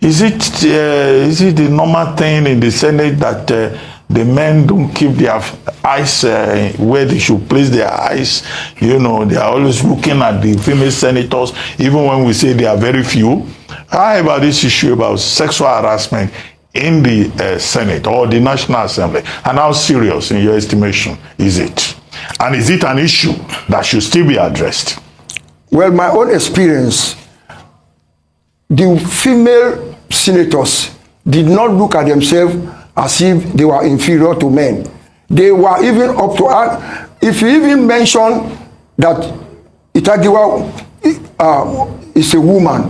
Is it the normal thing in the Senate that the men don't keep their eyes where they should place their eyes? You know, they are always looking at the female senators, even when we say they are very few. How about this issue about sexual harassment in the Senate or the National Assembly? And how serious, in your estimation, is it? And is it an issue that should still be addressed? Well, my own experience, the female senators did not look at themselves as if they were inferior to men. They were even up to, if you even mention that Itagiwa is a woman,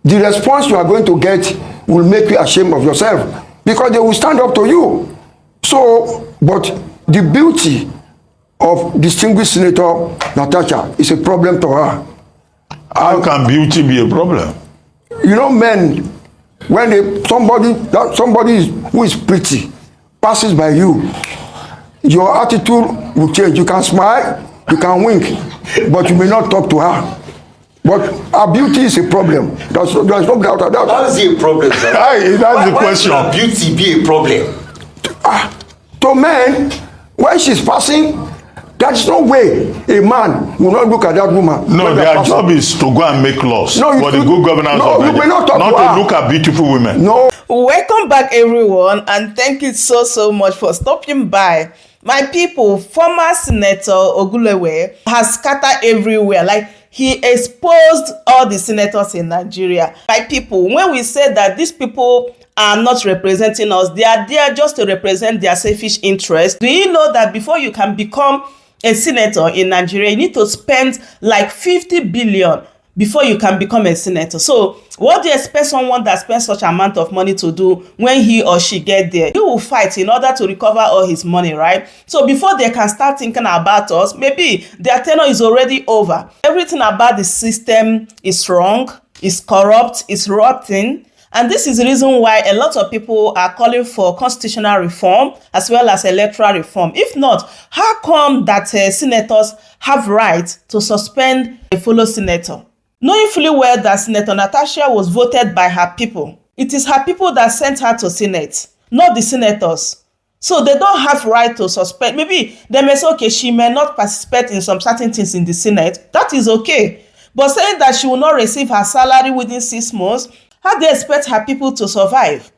the response you are going to get will make you ashamed of yourself, because they will stand up to you. So, but the beauty of distinguished Senator Natasha is a problem to her. How can beauty be a problem? You know, men, when somebody who is pretty passes by you, your attitude will change. You can smile, you can wink, but you may not talk to her. But our beauty is a problem. There's no doubt about that. How is it a problem, sir? That's the question. Why should beauty be a problem? To men, when she's passing, there's no way a man will not look at that woman. No, their job is to go and make laws for the good governance of Nigeria. You may not talk not to look at beautiful women. No. Welcome back, everyone, and thank you so much for stopping by. My people, former Senator Ogunlewe has scattered everywhere. Like, he exposed all the senators in Nigeria. My people, when we say that these people are not representing us, they are there just to represent their selfish interests. Do you know that before you can become a senator in Nigeria, you need to spend like 50 billion before you can become a senator? So what do you expect someone that spends such amount of money to do when he or she get there? He will fight in order to recover all his money, right? So before they can start thinking about us, maybe their tenure is already over. Everything about the system is wrong, is corrupt, is rotten. And this is the reason why a lot of people are calling for constitutional reform as well as electoral reform. If not, how come that senators have right to suspend a fellow senator? Knowing fully well that Senator Natasha was voted by her people. It is her people that sent her to Senate, not the senators. So they don't have right to suspend. Maybe they may say, okay, she may not participate in some certain things in the Senate. That is okay. But saying that she will not receive her salary within 6 months, how do they expect her people to survive?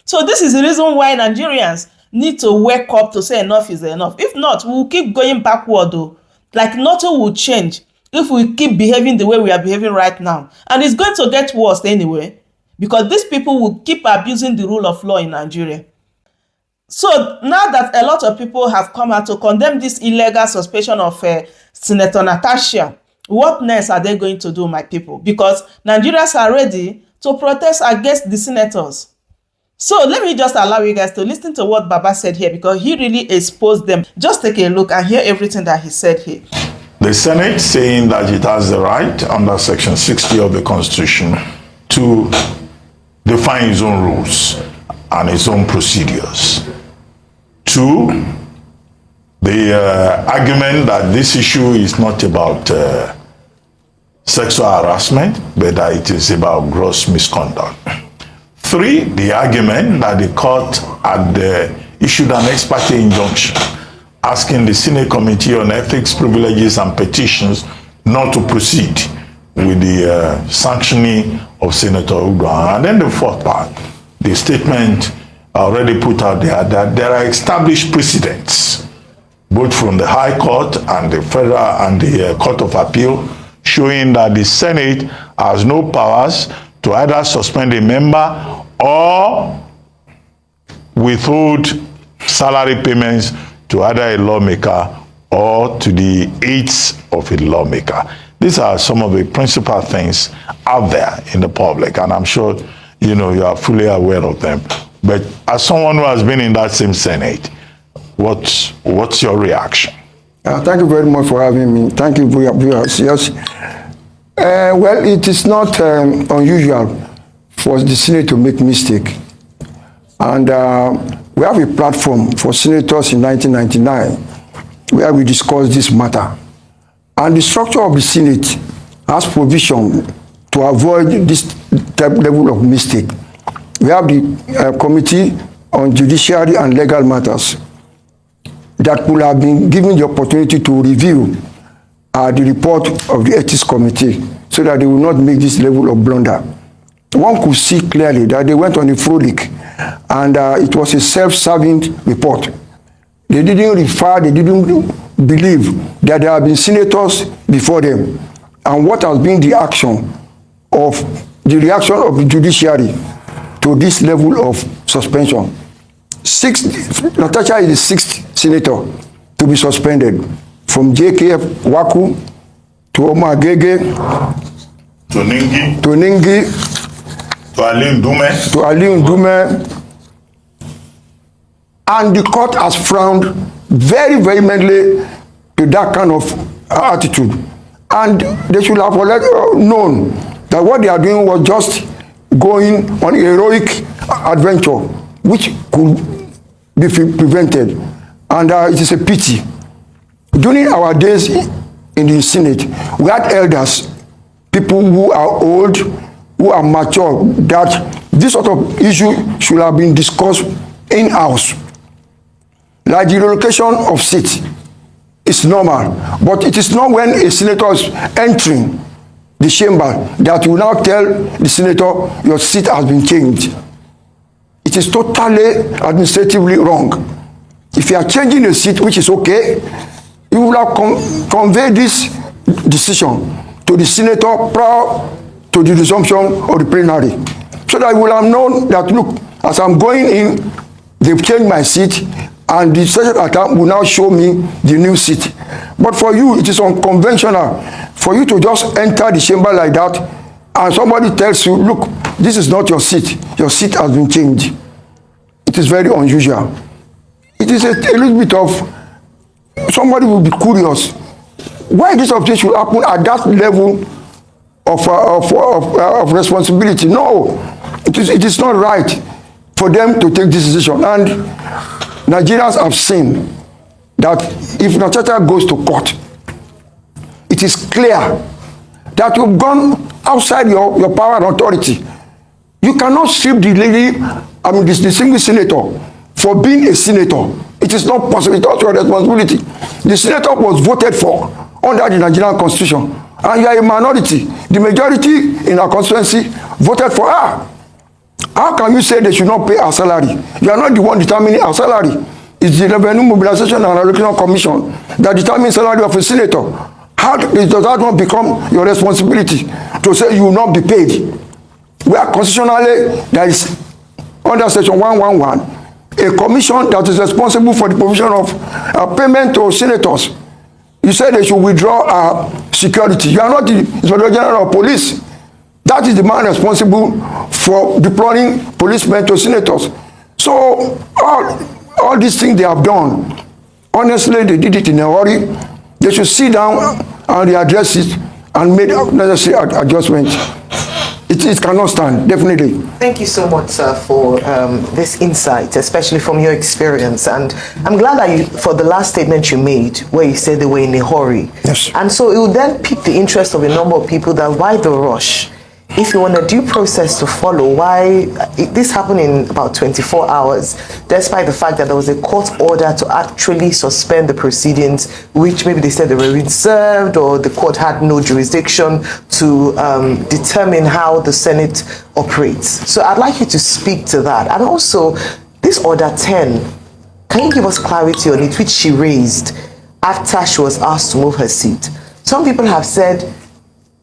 So this is the reason why Nigerians need to wake up to say enough is enough. If not, we will keep going backward though. Like nothing will change if we keep behaving the way we are behaving right now. And it's going to get worse anyway, because these people will keep abusing the rule of law in Nigeria. So now that a lot of people have come out to condemn this illegal suspension of Senator Natasha, what next are they going to do, my people? Because Nigerians are ready to protest against the senators. So let me just allow you guys to listen to what Baba said here, because he really exposed them. Just take a look and hear everything that he said here. The Senate saying that it has the right under Section 60 of the Constitution to define its own rules and its own procedures. 2, the argument that this issue is not about sexual harassment, but that it is about gross misconduct. 3, the argument that the court had issued an ex parte injunction asking the Senate Committee on Ethics, Privileges and Petitions not to proceed with the sanctioning of Senator Udoa. And then the 4th part, the statement already put out there that there are established precedents, both from the High Court and the Federal and the Court of Appeal, showing that the Senate has no powers to either suspend a member or withhold salary payments to either a lawmaker or to the aides of a lawmaker. These are some of the principal things out there in the public, and I'm sure you are fully aware of them. But as someone who has been in that same Senate, what's your reaction? Thank you very much for having me. Thank you, viewers. Yes. Well, it is not unusual for the Senate to make mistake. And we have a platform for senators in 1999 where we discussed this matter. And the structure of the Senate has provision to avoid this type level of mistake. we have the Committee on Judiciary and Legal Matters that could have been given the opportunity to review the report of the Ethics Committee so that they will not make this level of blunder. One could see clearly that they went on a frolic and it was a self-serving report. They didn't refer, they didn't believe that there have been senators before them and what has been the reaction of the judiciary to this level of suspension. Natasha is the sixth senator to be suspended, from JKF Waku to Omar Gege to Ningi to Ali Ndume. And the court has frowned very vehemently to that kind of attitude. And they should have already known that what they are doing was just going on a heroic adventure, which could be prevented. And it is a pity. During our days in the Senate, we had elders, people who are old, who are mature, that this sort of issue should have been discussed in-house. Like the relocation of seats is normal, but it is not when a senator is entering the chamber that you now tell the senator your seat has been changed. It is totally administratively wrong. If you are changing a seat, which is okay, you will have conveyed this decision to the senator prior to the resumption of the plenary, so that you will have known that, look, as I'm going in, they've changed my seat, and the session account will now show me the new seat. But for you, it is unconventional for you to just enter the chamber like that, and somebody tells you, look, this is not your seat has been changed. It is very unusual. It is a little bit of, somebody will be curious, why this object should happen at that level of responsibility. No, it is not right for them to take this decision. And Nigerians have seen that if Natasha goes to court, it is clear that you've gone outside your power and authority. You cannot strip the lady, this distinguished senator, for being a senator. It is not possible. It's not your responsibility. The senator was voted for under the Nigerian constitution, and you are a minority. The majority in our constituency voted for her. How can you say they should not pay our salary? You are not the one determining our salary. It's the Revenue Mobilization and Allocation Commission that determines the salary of a senator. How does that not become your responsibility to say you will not be paid? Where constitutionally there is, under section 111, a commission that is responsible for the provision of payment to senators. You said they should withdraw security. You are not the Inspector General of Police. That is the man responsible for deploying policemen to senators. So all these things they have done, honestly, they did it in a hurry. They should sit down and readdress it and make necessary adjustments. It cannot stand, definitely. Thank you so much, sir, for this insight, especially from your experience. And I'm glad that for the last statement you made, where you said they were in a hurry. Yes. And so it would then pique the interest of a number of people that why the rush? If you want a due process to follow, why this happened in about 24 hours, despite the fact that there was a court order to actually suspend the proceedings, which maybe they said they were reserved or the court had no jurisdiction to determine how the Senate operates. So I'd like you to speak to that. And also, this order 10, can you give us clarity on it, which she raised after she was asked to move her seat? Some people have said,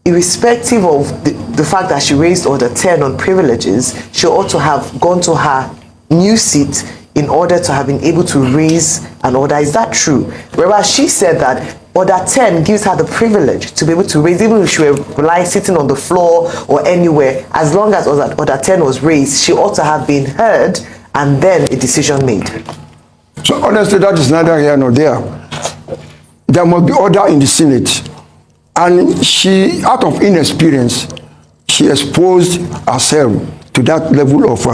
irrespective of the fact that she raised order 10 on privileges, she ought to have gone to her new seat in order to have been able to raise an order. Is that true? Whereas she said that order 10 gives her the privilege to be able to raise, even if she were sitting on the floor or anywhere, as long as order 10 was raised, she ought to have been heard and then a decision made. So honestly, that is neither here nor there. There must be order in the Senate. And she, out of inexperience, she exposed herself to that level of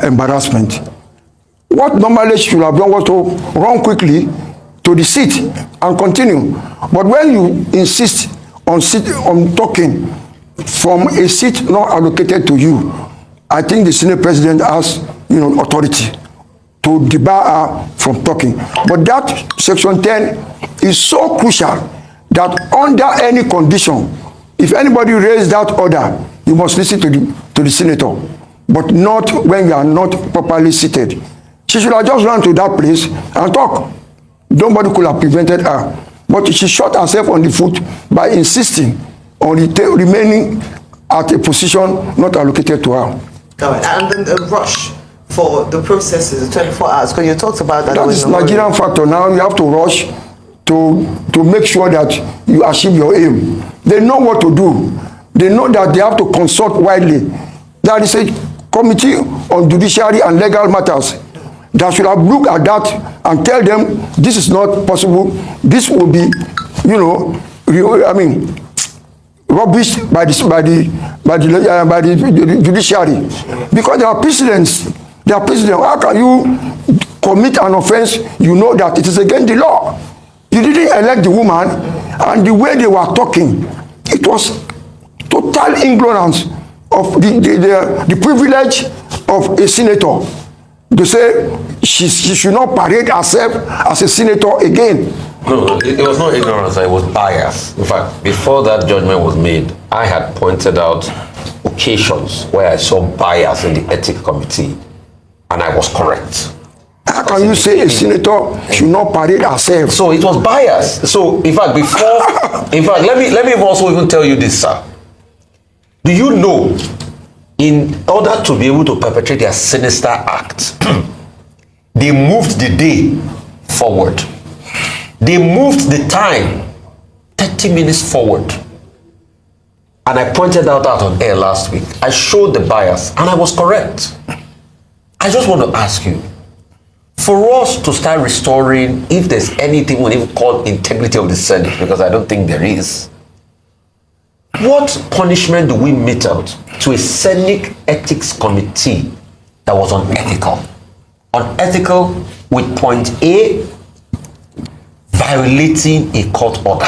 embarrassment. What normally she should have done was to run quickly to the seat and continue. But when you insist on talking from a seat not allocated to you, I think the Senate President has, authority to debar her from talking. But that Section 10 is so crucial that under any condition, if anybody raises that order, you must listen to the senator, but not when you are not properly seated. She should have just run to that place and talk. Nobody could have prevented her. But she shot herself on the foot by insisting on remaining at a position not allocated to her. And then the rush for the processes, 24 hours, because you talked about that. That is Nigerian factor. Now you have to rush to make sure that you achieve your aim. They know what to do. They know that they have to consult widely. There is a committee on judiciary and legal matters that should have looked at that and tell them this is not possible. This will be, rubbish by the judiciary, because there are precedents. There are precedents. How can you commit an offense? You know that it is against the law. You didn't elect the woman, and the way they were talking, it was total ignorance of the privilege of a senator. To say she should not parade herself as a senator again. No, it was not ignorance, it was bias. In fact, before that judgment was made, I had pointed out occasions where I saw bias in the ethics committee, and I was correct. How can you say a senator should not parade herself? So it was bias. So in fact, let me also even tell you this, sir. Do you know, in order to be able to perpetrate their sinister act, they moved the day forward. They moved the time 30 minutes forward. And I pointed out that on air last week. I showed the bias, and I was correct. I just want to ask you, for us to start restoring, if there's anything we even call integrity of the Senate, because I don't think there is, what punishment do we mete out to a Senate ethics committee that was unethical? Unethical with point A, violating a court order.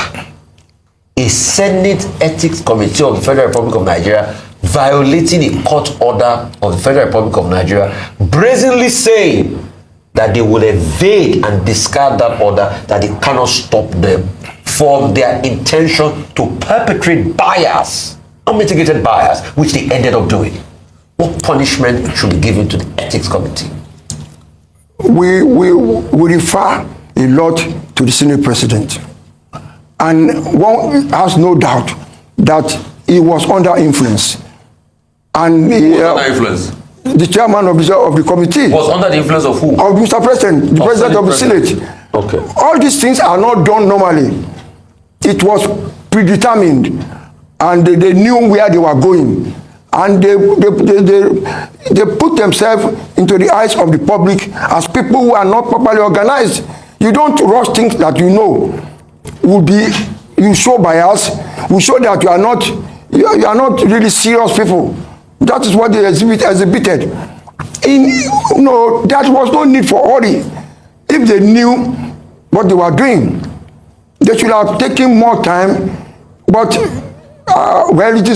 A Senate ethics committee of the Federal Republic of Nigeria violating a court order of the Federal Republic of Nigeria, brazenly saying that they will evade and discard that order, that it cannot stop them from their intention to perpetrate bias, unmitigated bias, which they ended up doing. What punishment should be given to the ethics committee? We refer a lot to the Senate President, and one has no doubt that he was under influence. And under influence? The chairman of the committee was under the influence of who? Of Mr. President, the President of the Senate. Okay. All these things are not done normally. It was predetermined, and they knew where they were going, and they put themselves into the eyes of the public as people who are not properly organized. You don't rush things that you know you show bias, will show that you are not really serious people. That is what they exhibited. There was no need for hurry. If they knew what they were doing, they should have taken more time. But it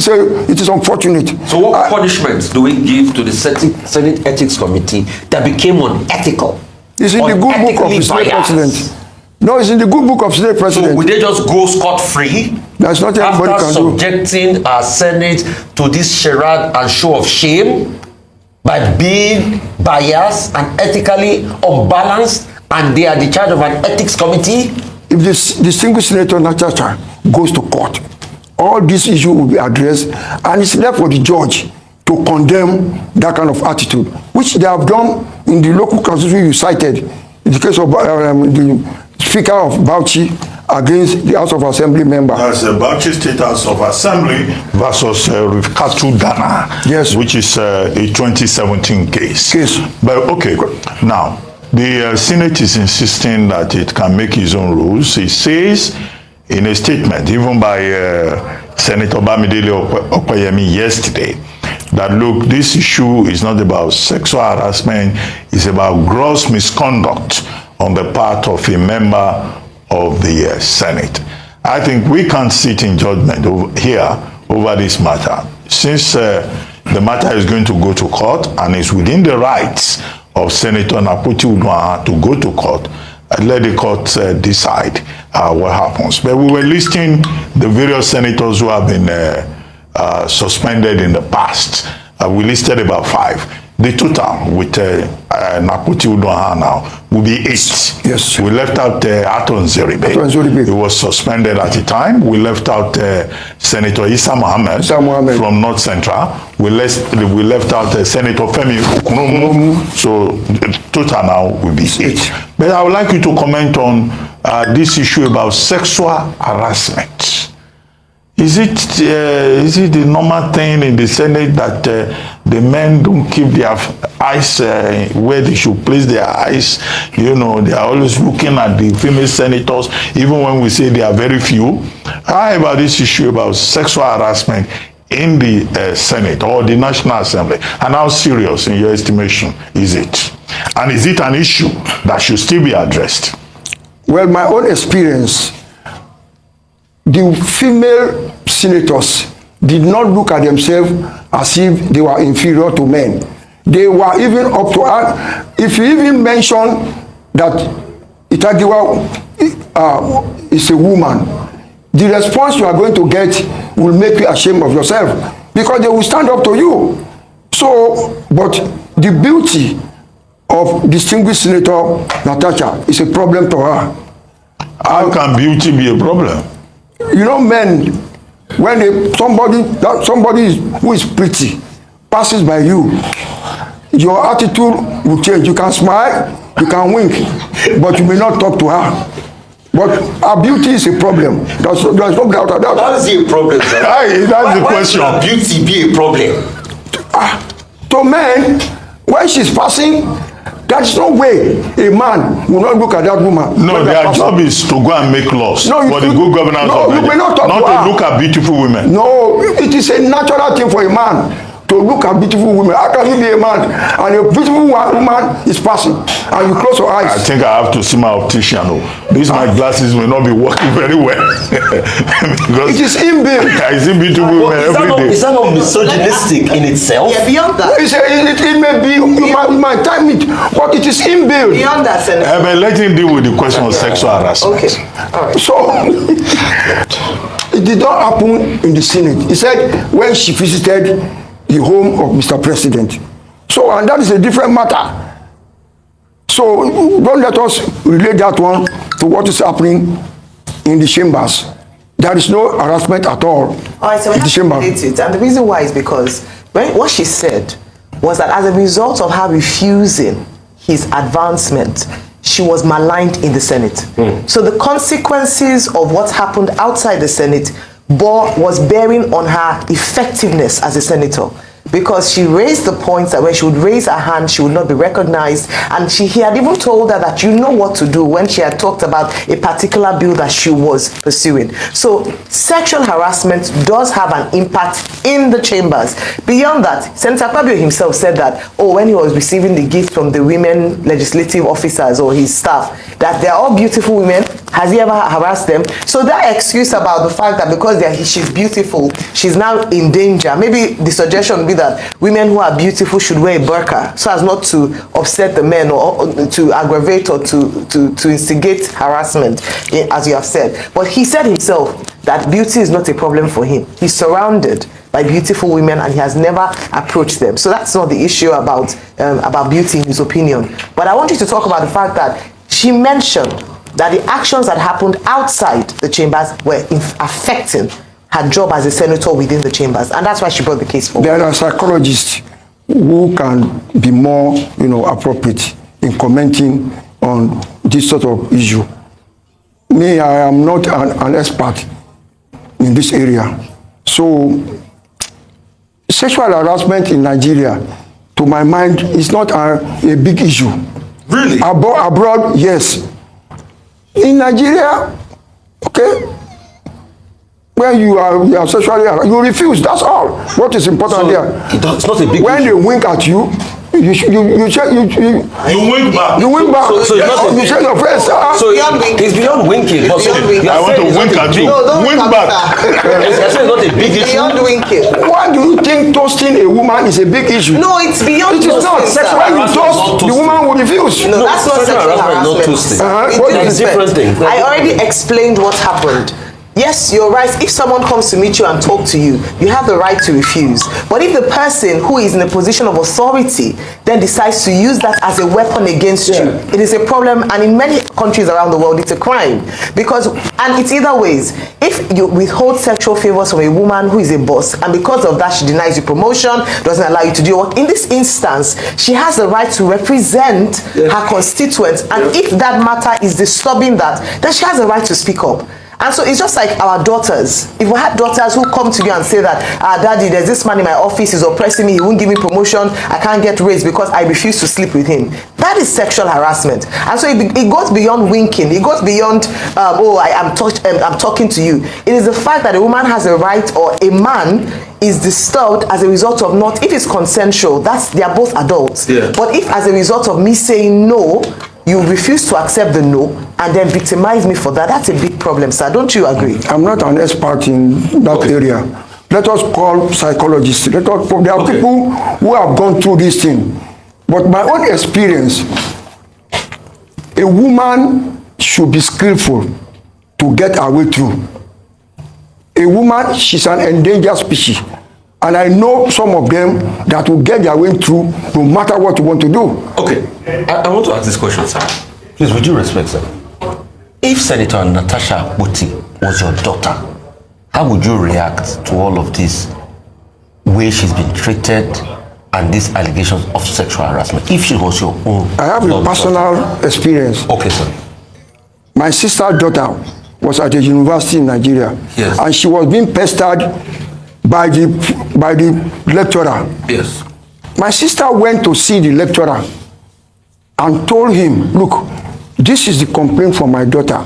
is unfortunate. So what punishments do we give to the Senate Ethics Committee that became unethical? It's in the good book of the Senate President. No, it's in the good book of Senate President. So would they just go scot-free? That's not everybody after can subjecting our Senate to this charade and show of shame by being biased and ethically unbalanced, and they are the charge of an ethics committee? If this distinguished Senator Natasha goes to court, all these issues will be addressed, and it's left for the judge to condemn that kind of attitude, which they have done in the local constitution you cited, in the case of the Speaker of Bauchi against the House of Assembly member. That's the Bauchi State House of Assembly versus Rifkatu Dana, yes, which is a 2017 case. But okay, now the Senate is insisting that it can make its own rules. It says in a statement, even by Senator Bamidele Okoyemi yesterday, that look, this issue is not about sexual harassment, it's about gross misconduct on the part of a member of the Senate. I think we can't sit in judgment over this matter. Since the matter is going to go to court, and it's within the rights of Senator Akpabio to go to court and let the court decide what happens. But we were listing the various senators who have been suspended in the past. We listed about 5. The total with Akpabio now will be 8. Yes. We left out Aton Zeribe. He was suspended at the time. We left out Senator Issa Mohammed from North Central. We left out Senator Femi Okunomu. So the total now will be 8. But I would like you to comment on this issue about sexual harassment. Is it the normal thing in the Senate that the men don't keep their eyes where they should place their eyes? You know, they are always looking at the female senators, even when we say they are very few. How about this issue about sexual harassment in the Senate or the National Assembly? And how serious, in your estimation, is it? And is it an issue that should still be addressed? Well, my own experience, the female senators did not look at themselves as if they were inferior to men. They were even up to, if you even mention that Itagiwa is a woman, the response you are going to get will make you ashamed of yourself, because they will stand up to you. So, but the beauty of distinguished Senator Natasha is a problem to her. How can beauty be a problem? You know, men, when somebody who is pretty passes by you, your attitude will change. You can smile, you can wink, but you may not talk to her. But her beauty is a problem. There's no doubt about that. How is it a problem, sir? That's the question. Why should beauty be a problem? To men, when she's passing, there's no way a man will not look at that woman. No, their job is to go and make laws for the good governance of Nigeria. Not to look at beautiful women. No, it is a natural thing for a man to look at beautiful women. How can you be a man and a beautiful woman is passing and you close your eyes? I think I have to see my optician. These my glasses may not be working very well. It is inbuilt. I see beautiful women every day. Is that not misogynistic in itself? Yeah, beyond that. It may be, you might time it, but it is inbuilt. Beyond that, Senator. But let him deal with the question of sexual harassment. Okay, all right. So, it did not happen in the Senate. He said when she visited the home of Mr. President. So, and that is a different matter. So, don't let us relate that one to what is happening in the chambers. There is no harassment at all. All right, so we have to relate it. And the reason why is because what she said was that as a result of her refusing his advancement, she was maligned in the Senate. So the consequences of what happened outside the Senate was bearing on her effectiveness as a senator, because she raised the point that when she would raise her hand, she would not be recognized. And he had even told her that you know what to do when she had talked about a particular bill that she was pursuing. So sexual harassment does have an impact in the chambers. Beyond that, Senator Akpabio himself said that, when he was receiving the gift from the women legislative officers or his staff, that they're all beautiful women. Has he ever harassed them? So that excuse about the fact that because she's beautiful, she's now in danger. Maybe the suggestion would be that women who are beautiful should wear a burqa so as not to upset the men or to aggravate or to instigate harassment, as you have said. But he said himself that beauty is not a problem for him. He's surrounded by beautiful women and he has never approached them. So that's not the issue about beauty in his opinion. But I want you to talk about the fact that she mentioned that the actions that happened outside the chambers were affecting her job as a senator within the chambers, and that's why she brought the case forward. There are psychologists who can be more, appropriate in commenting on this sort of issue. Me, I am not an expert in this area. So, sexual harassment in Nigeria, to my mind, is not a big issue. Really? Abroad, yes. In Nigeria, okay, when you are sexually harassed, you refuse, that's all. What is important there? It's not a big when issue. they wink at you, You wink back. You wink back. So it's not you shake your face. So it's beyond winking. But so I want to wink at you. No, don't Wink back. It's not a big issue. beyond winking. Why do you think toasting a woman is a big issue? No, it's beyond It is not. toasting, sir. When you toast, the woman will refuse. No, that's not sexual sexual harassment, not harassment. toasting. With What due is the different respect, thing? I already explained what happened. Yes, you're right. If someone comes to meet you and talk to you, you have the right to refuse. But if the person who is in a position of authority then decides to use that as a weapon against you, it is a problem. And in many countries around the world, it's a crime. And it's either ways. If you withhold sexual favors from a woman who is a boss, and because of that she denies you promotion, doesn't allow you to do your work, in this instance, she has the right to represent her constituents. And if that matter is disturbing that, then she has the right to speak up. And so it's just like our daughters. If we had daughters who come to you and say that, Daddy, there's this man in my office, he's oppressing me, he won't give me promotion, I can't get raised because I refuse to sleep with him. That is sexual harassment. And so it goes beyond winking. It goes beyond, I'm talking to you. It is the fact that a woman has a right, or a man is disturbed as a result of not, if it's consensual, they are both adults. Yeah. But if as a result of me saying no, you refuse to accept the no and then victimize me for that, that's a big problem, sir. Don't you agree? I'm not an expert in that area. Let us call psychologists. There are people who have gone through this thing. But my own experience, a woman should be skillful to get her way through. A woman, she's an endangered species. And I know some of them that will get their way through no matter what you want to do. Okay, I want to ask this question, sir. Please, with due respect, sir. If Senator Natasha Akpabio was your daughter, how would you react to all of this way she's been treated and these allegations of sexual harassment? If she was your own I have a personal experience. Okay, sir. My sister's daughter was at a university in Nigeria. Yes. And she was being pestered by the lecturer. Yes. My sister went to see the lecturer and told him, look, this is the complaint from my daughter.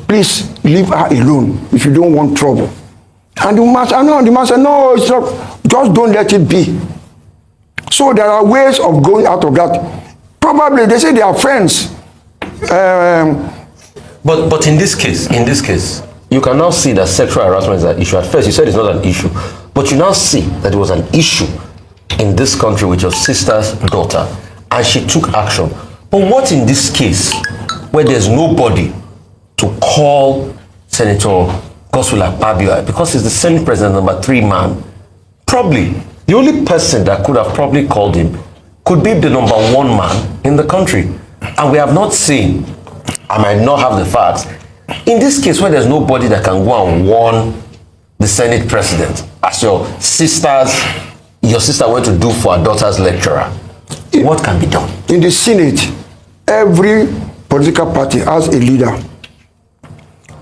Please leave her alone if you don't want trouble. And the man said, no, it's not. Just don't let it be. So there are ways of going out of that. Probably they say they are friends. But in this case, you can now see that sexual harassment is an issue. At first, you said it's not an issue, but you now see that it was an issue in this country with your sister's daughter, and she took action. But what in this case, where there's nobody to call Senator Akpabio, because he's the Senate President #3 man, probably the only person that could have probably called him could be the #1 man in the country. And we have not seen, I might not have the facts, in this case where there's nobody that can go and warn the Senate President, as your sister went to do for her daughter's lecturer, what can be done? In the Senate, every political party has a leader.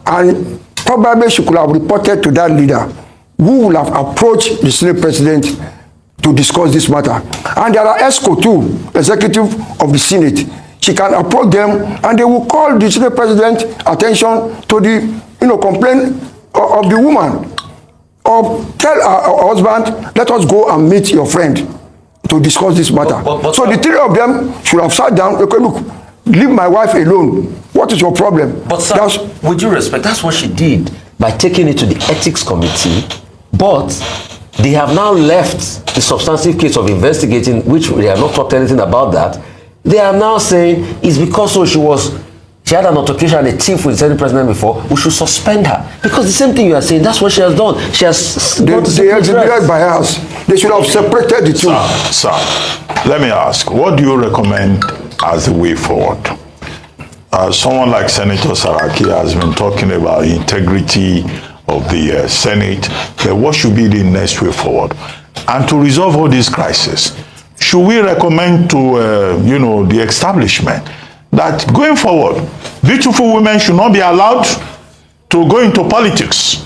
And probably she could have reported to that leader, who will have approached the Senate President to discuss this matter. And there are ESCO too, executive of the Senate. She can approach them and they will call the Senate President attention to the complaint of the woman. Or tell her husband, let us go and meet your friend to discuss this matter. So the three of them should have sat down. Okay, look, leave my wife alone. What is your problem? But sir, with due respect, that's what she did by taking it to the ethics committee. But they have now left the substantive case of investigating, which they have not talked anything about that. They are now saying it's because she had an altercation and a tiff with the Senate President before, we should suspend her. Because the same thing you are saying, that's what she has done. She has they executed bias. They should have separated the two. Sir, let me ask, what do you recommend as the way forward? Someone like Senator Saraki has been talking about integrity of the Senate. What should be the next way forward? And to resolve all these crises, should we recommend to the establishment that going forward, beautiful women should not be allowed to go into politics?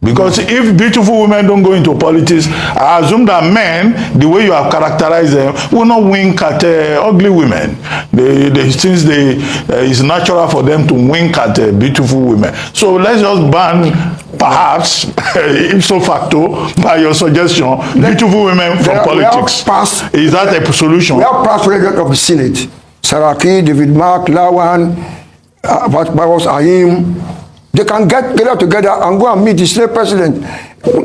Because if beautiful women don't go into politics, I assume that men, the way you have characterized them, will not wink at ugly women. Since it's natural for them to wink at beautiful women. So let's just ban perhaps, ipso facto, by your suggestion, beautiful women from politics. Is that a solution? We have past president of the Senate, Saraki, David Mark, Lawan, Baros Ayim. They can get together and go and meet the Senate president.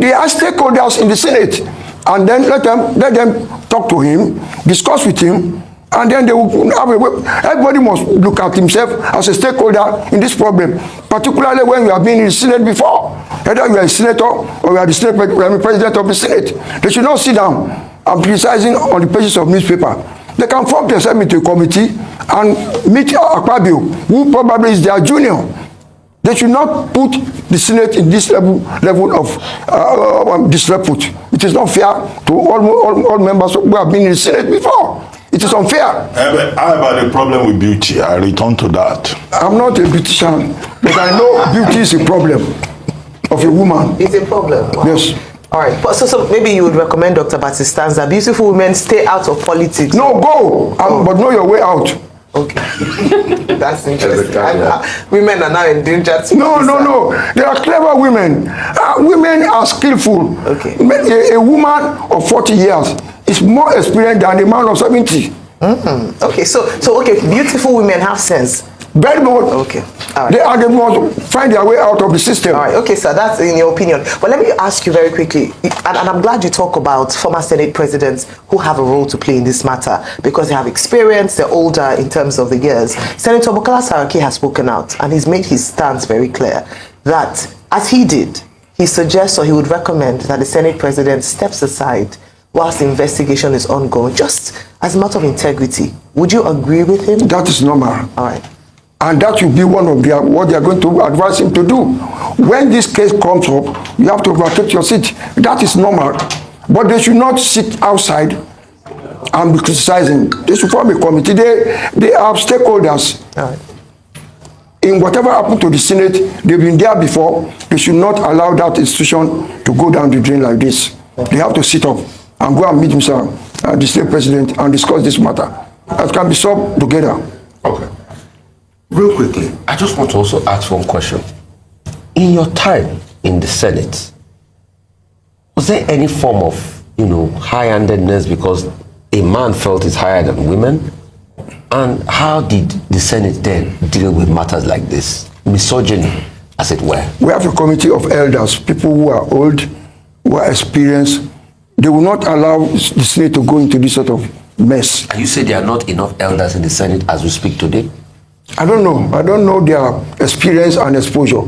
They are stakeholders in the Senate, and then let them talk to him, discuss with him, and then they will have everybody must look at himself as a stakeholder in this problem, particularly when you have been in the Senate before. Either you are a senator or you are the Senate president of the Senate. They should not sit down and criticizing on the pages of newspaper. They can form themselves into a committee and meet Akpabio, who probably is their junior. They should not put the Senate in this level of disrepute. It is not fair to all members who have been in the Senate before. It is unfair. How about the problem with beauty? I return to that. I'm not a beautician, but I know beauty is a problem of a woman. It's a problem. Wow. Yes. All right. So maybe you would recommend Dr. Batistanza, beautiful women stay out of politics. No, go, but know your way out. Okay. That's interesting. Women are now in danger too. No. They are clever women. Women are skillful. Okay. A woman of 40 years is more experienced than a man of 70. Okay, so beautiful women have sense. Very much. Okay. All right. They are the ones to find their way out of the system. All right. Okay, sir. That's in your opinion. But let me ask you very quickly, and I'm glad you talk about former Senate presidents who have a role to play in this matter because they have experience, they're older in terms of the years. Senator Bukola Saraki has spoken out, and he's made his stance very clear that, as he did, he suggests or he would recommend that the Senate president steps aside whilst the investigation is ongoing, just as a matter of integrity. Would you agree with him? That is normal. All right. And that will be one of what they are going to advise him to do. When this case comes up, you have to vacate your seat. That is normal. But they should not sit outside and be criticizing. They should form a committee. They are stakeholders. All right. In whatever happened to the Senate, they've been there before. They should not allow that institution to go down the drain like this. They have to sit up and go and meet the Senate president and discuss this matter. That can be solved together. Okay. Real quickly, I just want to also ask one question. In your time in the Senate, was there any form of, high-handedness because a man felt it's higher than women? And how did the Senate then deal with matters like this? Misogyny, as it were. We have a committee of elders, people who are old, who are experienced. They will not allow the Senate to go into this sort of mess. And you say there are not enough elders in the Senate as we speak today? I don't know their experience and exposure.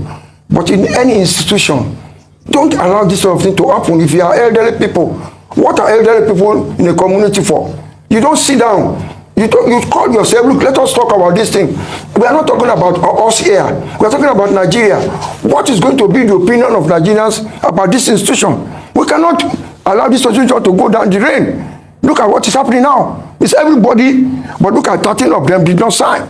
But in any institution, don't allow this sort of thing to happen. If you are elderly people, what are elderly people in a community for? You don't sit down. You call yourself, look, let us talk about this thing. We are not talking about us here. We are talking about Nigeria. What is going to be the opinion of Nigerians about this institution? We cannot allow this institution to go down the drain. Look at what is happening now. It's everybody, but look at 13 of them did not sign.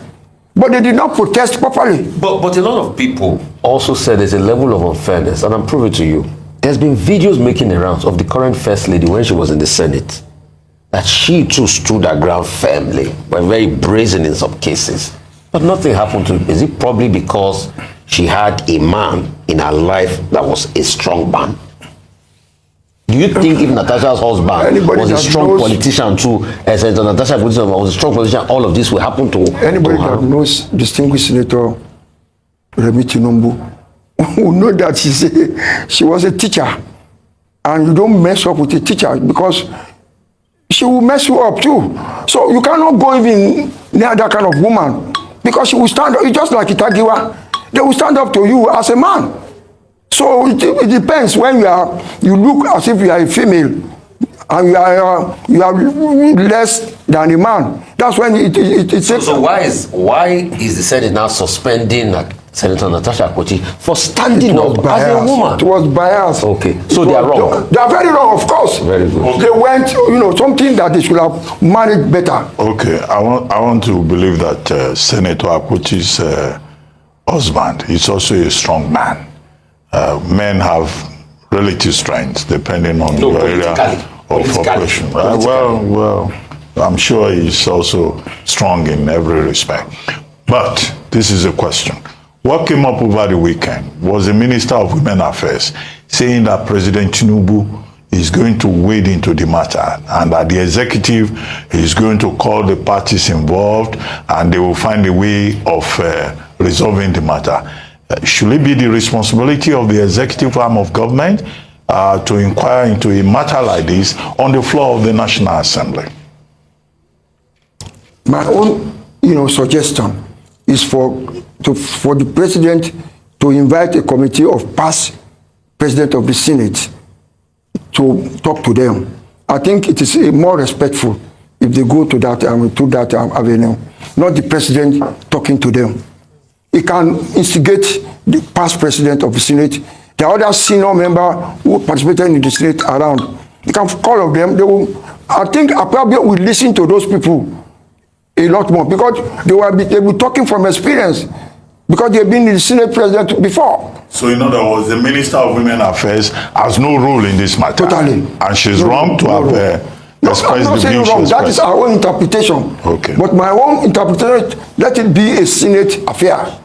But they did not protest properly. But a lot of people also said there's a level of unfairness, and I'm proving to you. There's been videos making the rounds of the current First Lady when she was in the Senate, that she too stood her ground firmly, but very brazen in some cases. But nothing happened to her. Is it probably because she had a man in her life that was a strong man? Do you think if Natasha's husband was a strong politician too, Senator Natasha was a strong politician, all of this will happen to anybody to her? that knows distinguished Senator Remi Tinubu will know that she was a teacher, and you don't mess up with a teacher because she will mess you up too. So you cannot go even near that kind of woman because she will stand up. It's just like Itagiwa. They will stand up to you as a man. So it depends. When you look as if you are a female and you are less than a man. That's when it's so why is the Senate now suspending Senator Natasha Akpabio for standing up as a woman? It was biased. Okay, so they are wrong. They are very wrong, of course. Very good. They went, something that they should have managed better. Okay, I want to believe that Senator Akpabio's husband is also a strong man. Men have relative strengths depending on the area of operation. Well, I'm sure he's also strong in every respect. But this is a question. What came up over the weekend was the Minister of Women Affairs saying that President Tinubu is going to wade into the matter and that the executive is going to call the parties involved and they will find a way of resolving the matter. Should it be the responsibility of the executive arm of government to inquire into a matter like this on the floor of the National Assembly? My own, suggestion is for the president to invite a committee of past president of the Senate to talk to them. I think it is more respectful if they go to that avenue, not the president talking to them. He can instigate the past president of the Senate, the other senior member who participated in the Senate around. He can call of them. I think Akpabio will listen to those people a lot more because they will be talking from experience because they've been the Senate president before. So in other words, the Minister of Women Affairs has no role in this matter. Totally. And she's wrong to have expressed the view she expressed. That is our own interpretation. Okay. But my own interpretation, let it be a Senate affair.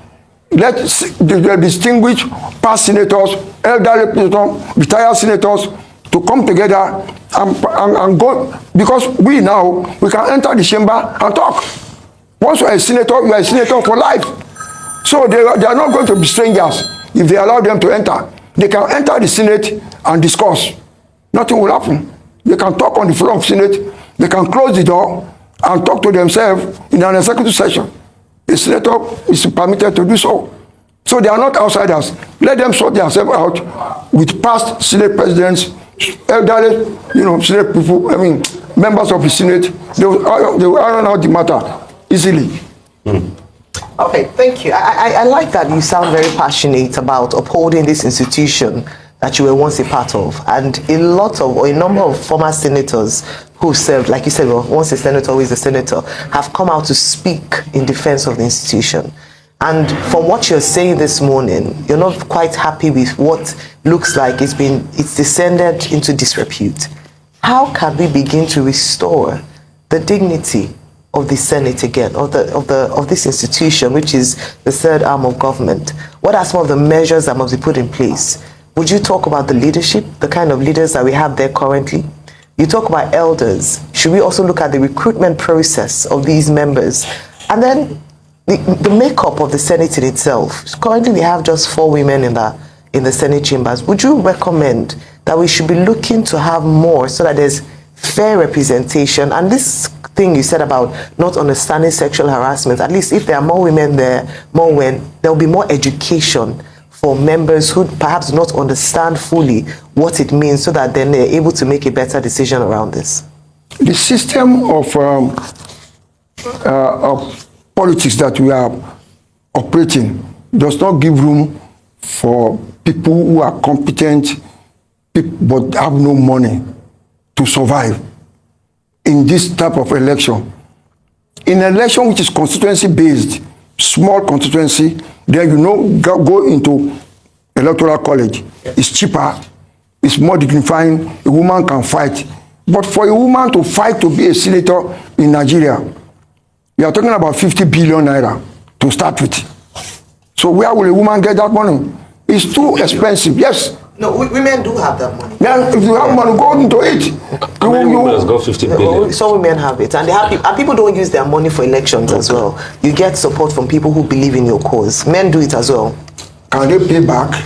Let the distinguished past senators, elderly senators, retired senators to come together and go, because we can enter the chamber and talk. Once you are a senator for life. So they are not going to be strangers if they allow them to enter. They can enter the Senate and discuss. Nothing will happen. They can talk on the floor of the Senate. They can close the door and talk to themselves in an executive session. The senator is permitted to do so. So they are not outsiders. Let them sort themselves out with past Senate presidents, elderly, Senate people, members of the Senate. They will iron out the matter easily. Okay, thank you. I like that you sound very passionate about upholding this institution that you were once a part of. And a number of former senators who served, like you said, well, once a senator, always a senator, have come out to speak in defense of the institution. And from what you're saying this morning, you're not quite happy with what looks like it's descended into disrepute. How can we begin to restore the dignity of the Senate again, of this institution, which is the third arm of government? What are some of the measures that must be put in place? Would you talk about the leadership, the kind of leaders that we have there currently? You talk about elders. Should we also look at the recruitment process of these members? And then the makeup of the Senate in itself. Currently, we have just 4 women in the Senate chambers. Would you recommend that we should be looking to have more so that there's fair representation? And this thing you said about not understanding sexual harassment, at least if there are more women there, there will be more education for members who perhaps do not understand fully what it means so that then they're able to make a better decision around this. The system of politics that we are operating does not give room for people who are competent but have no money to survive in this type of election. In an election which is constituency based, small constituency, then go into electoral college. It's cheaper, it's more dignifying, a woman can fight. But for a woman to fight to be a senator in Nigeria, we are talking about 50 billion naira to start with. So where will a woman get that money? It's too expensive, yes. No, women do have that money. Yeah, if you have money, go into it. How many women has got 50 billion? Some women have it, and people don't use their money for elections as well. You get support from people who believe in your cause. Men do it as well. Can they pay back?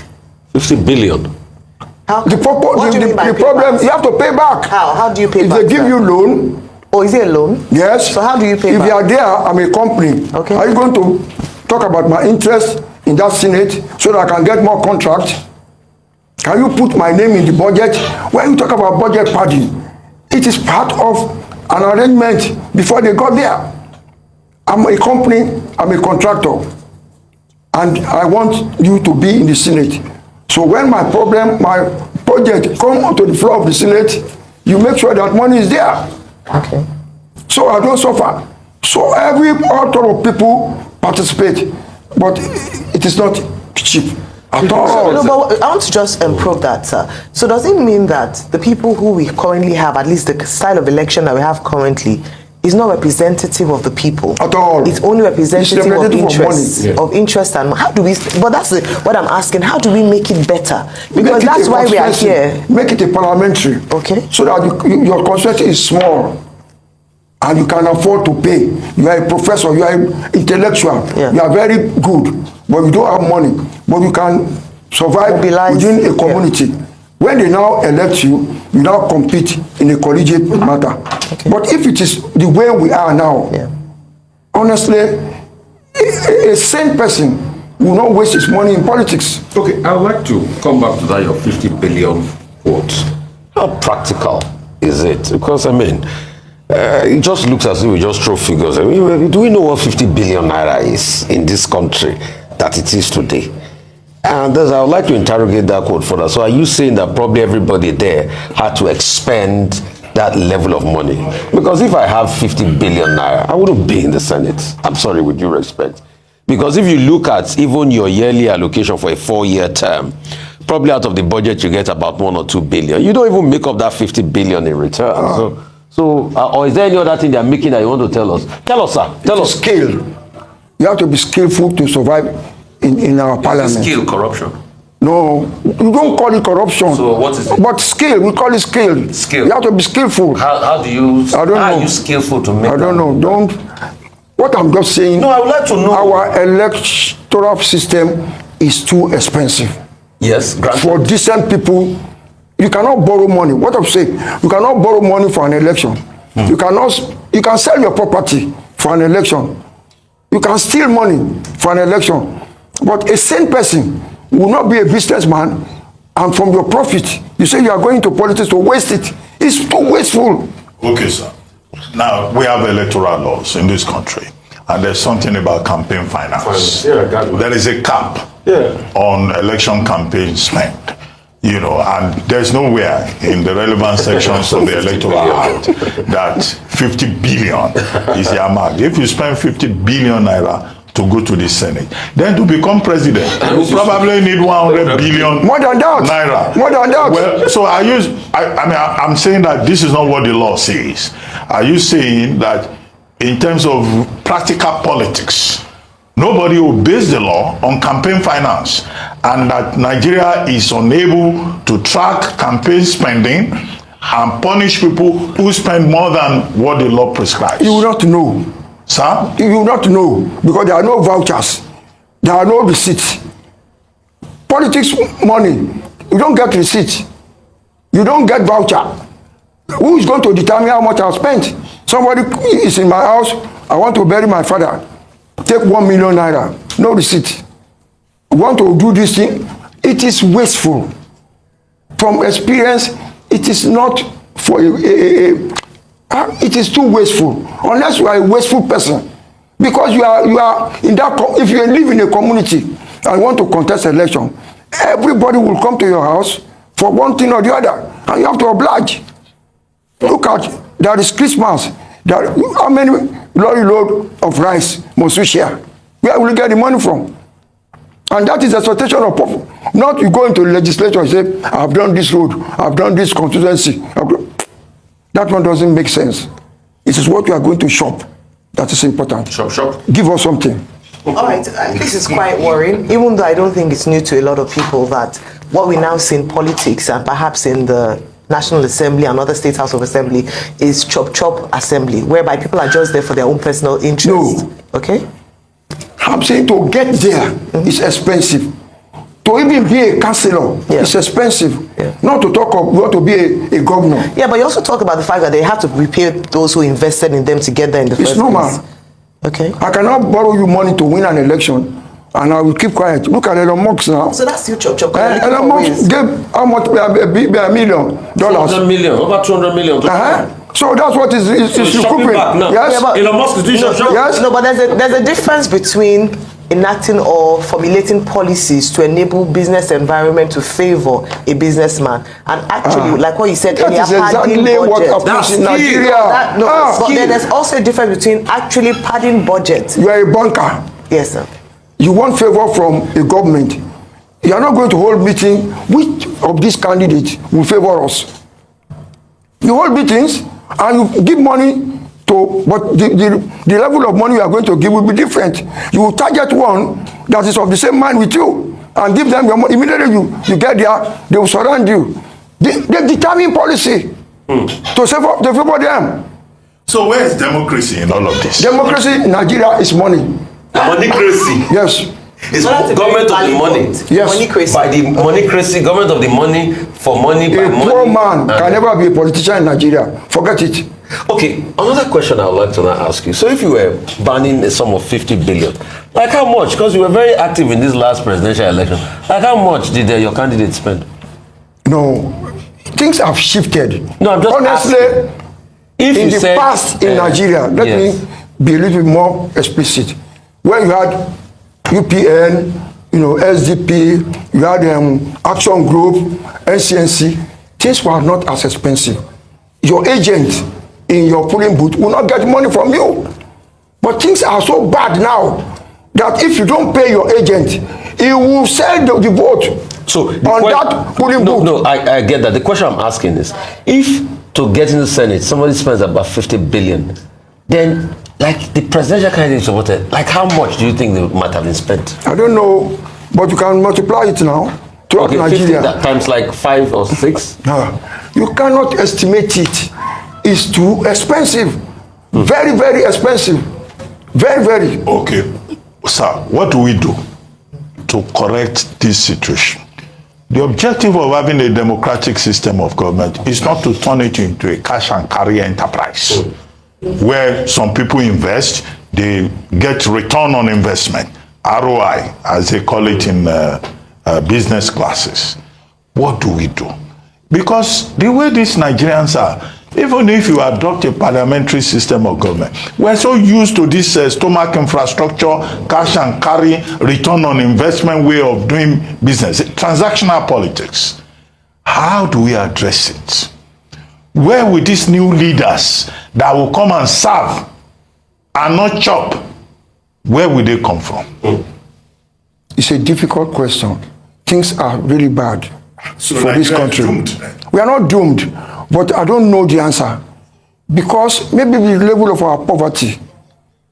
50 billion. The problem, you have to pay back. How do you pay back? If they give you loan. Oh, is it a loan? Yes. So how do you pay back? If you are there, I'm a company. Okay. Are you going to talk about my interest in that Senate so that I can get more contracts? Can you put my name in the budget? When you talk about budget padding, it is part of an arrangement before they got there. I'm a company, I'm a contractor, and I want you to be in the Senate. So when my project come onto the floor of the Senate, you make sure that money is there. Okay. So I don't suffer. So all sort of people participate, but it is not cheap at all. No, but I want to just probe that, sir. So does it mean that the people who we currently have, at least the style of election that we have currently, is not representative of the people at all. It's only representative of interest, money. of interest, and how do we? But that's what I'm asking. How do we make it better? Because that's why we are here. Make it a parliamentary. Okay. So that your constituency is small, and you can afford to pay. You are a professor. You are an intellectual. Yeah. You are very good, but you don't have money. But you can survive within a community. Yeah. When they now elect you, you now compete in a collegiate matter. Okay. But if it is the way we are now, honestly, a sane person will not waste his money in politics. Okay, I would like to come back to that your 50 billion quote. How practical is it? Because, I mean, it just looks as if we just throw figures. I mean, do we know what 50 billion naira is in this country that it is today? And I would like to interrogate that quote further. So are you saying that probably everybody there had to expend that level of money? Because if I have 50 billion naira, I wouldn't be in the Senate. I'm sorry, with due respect. Because if you look at even your yearly allocation for a 4-year term, probably out of the budget you get about 1 or 2 billion. You don't even make up that 50 billion in return. Or is there any other thing they're making that you want to tell us? Tell us, sir. Tell us. Skill. You have to be skillful to survive in our parliament. Skill, corruption. No, you don't call it corruption. So what is it? But skill, we call it skill. Skill. You have to be skillful. How do you? I don't know. Are you skillful to make? I don't know. Don't. What I'm just saying. No, I would like to know. Our electoral system is too expensive. Yes, granted. For decent people, you cannot borrow money. What I'm saying, you cannot borrow money for an election. You cannot. You can sell your property for an election. You can steal money for an election. But a sane person will not be a businessman, and from your profit, you say you are going to politics to waste it. It's too wasteful. Okay, sir. Now, we have electoral laws in this country, and there's something about campaign finance. Yeah, there is a cap on election campaign spend. You know, and there's nowhere in the relevant sections of the Electoral Act that 50 billion is the amount. If you spend 50 billion naira to go to the Senate, then to become president, you probably need 100 billion more than that. Naira. More than that. Well, so I'm saying that this is not what the law says. Are you saying that in terms of practical politics, nobody obeys the law on campaign finance, and that Nigeria is unable to track campaign spending and punish people who spend more than what the law prescribes? You will not know. Sir? You will not know, because there are no vouchers. There are no receipts. Politics money, you don't get receipt. You don't get voucher. Who is going to determine how much I spent? Somebody is in my house, I want to bury my father. Take 1 million naira, no receipt. Want to do this thing? It is wasteful. From experience, it is not for it is too wasteful. Unless you are a wasteful person, because you are in that. If you live in a community and want to contest election, everybody will come to your house for one thing or the other, and you have to oblige. Look at, there is Christmas. How many load of rice must we share? Where will you get the money from? And that is the expectation of people. Not you go into the legislature and say, I've done this road, I've done this constituency. That one doesn't make sense. It is what you are going to shop that is important. Shop. Give us something. All right, this is quite worrying, even though I don't think it's new to a lot of people that what we now see in politics and perhaps in the National Assembly and other State House of Assembly is chop assembly, whereby people are just there for their own personal interest. No. Okay? I'm saying to get there is expensive. To even be a councillor is expensive. Not to talk of you want to be a governor. Yeah, but you also talk about the fact that they have to repay those who invested in them to get there in the first place. It's normal. Okay. I cannot borrow you money to win an election, and I will keep quiet. Look at Elon Musk now. So that's still chop. Elon Musk gave how much? $1 million. $200 million, over $200 million. So that's what is recouping. Yes. Yeah, but Elon Musk is doing shop. Yes. No, but there's a difference between enacting or formulating policies to enable business environment to favor a businessman and actually, like what you said earlier, padding budget. That's in Nigeria. But then there's also a difference between actually padding budget. You are a banker. Yes, sir. You want favor from a government. You are not going to hold meeting. Which of these candidates will favor us? You hold meetings and you give money to So, but the level of money you are going to give will be different. You will target one that is of the same mind with you and give them your money. Immediately you get there, they will surround you. They determine policy to favor them. So where is democracy in all of this? Democracy in Nigeria is money. Moneycracy. Yes. It's government of the money. Yes. Moneycracy. By the moneycracy, government of the money, for money, by A money. poor man can never be a politician in Nigeria. Forget it. Okay, another question I would like to now ask you. So if you were banning a sum of 50 billion, like how much? Because you were very active in this last presidential election. Like how much did your candidate spend? No, things have shifted. No, I'm just honestly, asking. If in you the said, past in Nigeria, let yes. me be a little bit more explicit. When you had UPN, SDP, you had Action Group, NCNC, things were not as expensive. Your agent in your polling booth will not get money from you. But things are so bad now that if you don't pay your agent, he will sell the vote So on that polling booth. No, I get that. The question I'm asking is, if to get in the Senate, somebody spends about 50 billion, then like the presidential candidate supported, like how much do you think they might have been spent? I don't know, but you can multiply it now throughout Nigeria. 50 times like 5 or 6? No, you cannot estimate it. It's too expensive. Very, very expensive. Very, very. Okay, sir, what do we do to correct this situation? The objective of having a democratic system of government is not to turn it into a cash and carry enterprise where some people invest, they get return on investment, ROI, as they call it in business classes. What do we do? Because the way these Nigerians are, even if you adopt a parliamentary system of government, we're so used to this stomach infrastructure, cash and carry, return on investment way of doing business, transactional politics. How do we address it? Where will these new leaders that will come and serve and not chop, where will they come from? It's a difficult question. Things are really bad for this country. We are not doomed, but I don't know the answer. Because maybe the level of our poverty,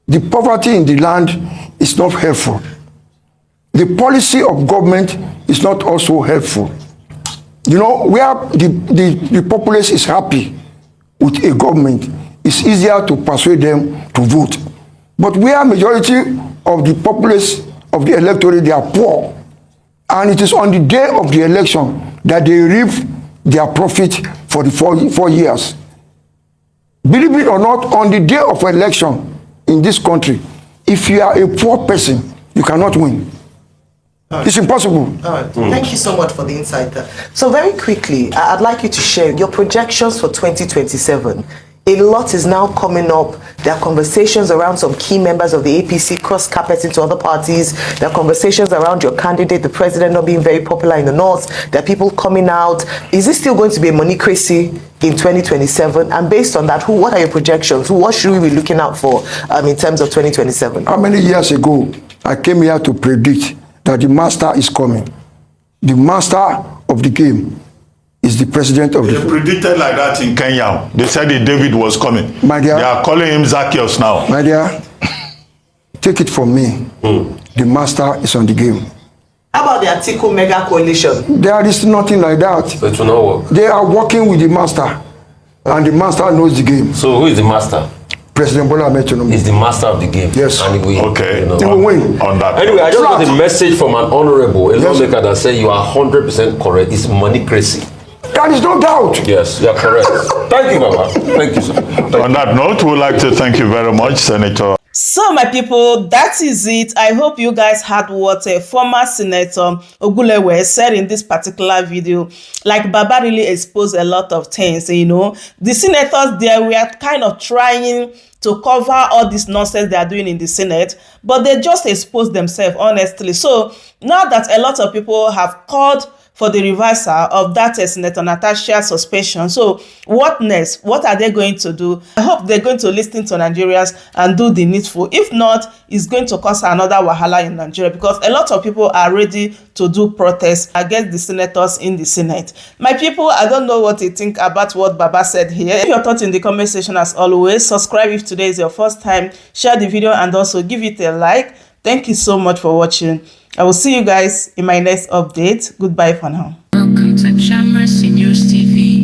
the poverty in the land is not helpful. The policy of government is not also helpful. Where the populace is happy with a government, it's easier to persuade them to vote. But where majority of the populace of the electorate, they are poor, and it is on the day of the election that they reap their profit for the 4 years. Believe it or not, on the day of election in this country, if you are a poor person, you cannot win. It's impossible. All right. Thank you so much for the insight there. So very quickly, I'd like you to share your projections for 2027. A lot is now coming up. There are conversations around some key members of the APC cross carpet into other parties. There are conversations around your candidate, the president, not being very popular in the north. There are people coming out. Is this still going to be a moneycracy in 2027? And based on that, what are your projections? What should we be looking out for in terms of 2027? How many years ago I came here to predict that the master is coming? The master of the game is the president of They predicted like that in Kenya. They said that David was coming. My dear, they are calling him Zacchaeus now. My dear, take it from me. The master is on the game. How about the Atiku mega coalition? There is nothing like that. So it will not work. They are working with the master, and the master knows the game. So who is the master? President Bola Ahmed Tinubu Is the master of the game. Yes. And he will, Okay. He will win. On that. Anyway, I just got a message from an honorable, a Yes. lawmaker that said you are 100% correct. It's moneycracy. There is no doubt. Yes, you are correct. Thank you, Baba. Thank you, sir. On that note, we'd like to thank you very much, Senator. So my people, that is it. I hope you guys heard what a former Senator Ogunlewe said in this particular video. Like Baba really exposed a lot of things, The senators there were kind of trying to cover all this nonsense they are doing in the Senate, but they just exposed themselves, honestly. So now that a lot of people have called for the reversal of that Senator Natasha suspension. So what next? What are they going to do? I hope they're going to listen to Nigerians and do the needful. If not, it's going to cause another wahala in Nigeria, because a lot of people are ready to do protests against the senators in the Senate. My people, I don't know what you think about what Baba said here. Leave your thoughts in the comment section as always. Subscribe if today is your first time. Share the video and also give it a like. Thank you so much for watching. I will see you guys in my next update. Goodbye for now. Welcome to News TV.